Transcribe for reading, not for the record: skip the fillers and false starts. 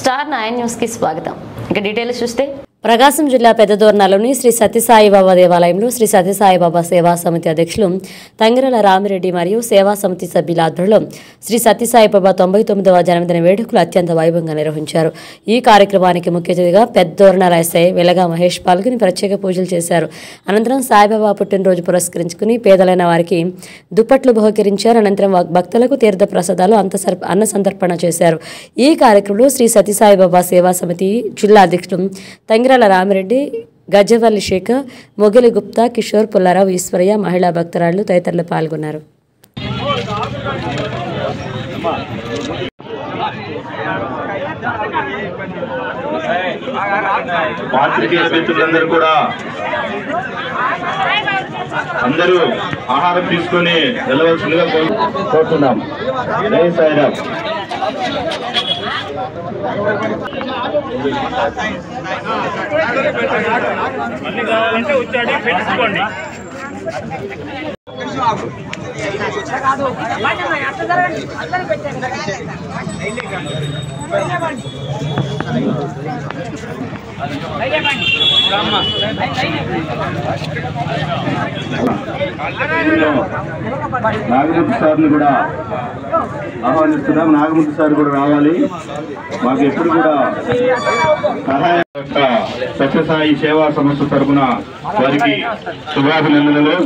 Star 9 news కి స్వాగతం. ఇక డీటెయిల్స్ చూస్తే ప్రకాశం జిల్లా పెద్దదోర్నాలోని శ్రీ సత్యసాయిబాబా దేవాలయంలో శ్రీ సత్యసాయిబాబా సేవా సమితి అధ్యక్షులు తంగిరాల రామిరెడ్డి మరియు సేవా సమితి సభ్యుల ఆధ్వర్యంలో శ్రీ సత్యసాయిబాబా 99వ జన్మదిన వేడుకలు అత్యంత వైభవంగా నిర్వహించారు. ఈ కార్యక్రమానికి ముఖ్య అతిథిగా పెద్దదోర్నాల ఎస్ఐ వెలగా మహేష్ పాల్గొని ప్రత్యేక పూజలు చేశారు. అనంతరం సాయిబాబా పుట్టినరోజు పురస్కరించుకుని పేదలైన వారికి దుప్పట్లు బహుకరించారు. అనంతరం భక్తులకు తీర్థ ప్రసాదాలు అన్న సంతర్పణ చేశారు. ఈ కార్యక్రమంలో శ్రీ సత్యసాయిబాబా సేవా సమితి జిల్లా అధ్యక్షులు తంగిరాల రామిరెడ్డి, గజ్జవల్లి శేఖర్, మొగిలి గుప్తా, కిషోర్, పుల్లారావు, ఈశ్వరయ్య, మహిళా భక్తురాళ్లు తదితరులు పాల్గొన్నారు. అందరూ ఆహారం తీసుకొని వెళ్ళవలసిందిగా కోరుతున్నాం. జై సాయిరామ్. అన్ని కావాలంటే వచ్చాడు పెట్టుకోండి. నాగమూర్తి సార్ని కూడా ఆహ్వానిస్తున్నాం. నాగమూర్తి సార్ కూడా రావాలి. మాకు ఎప్పుడు కూడా సహాయ సత్యసాయి సేవా సంస్థ తరఫున వారికి శుభాభినందనలు.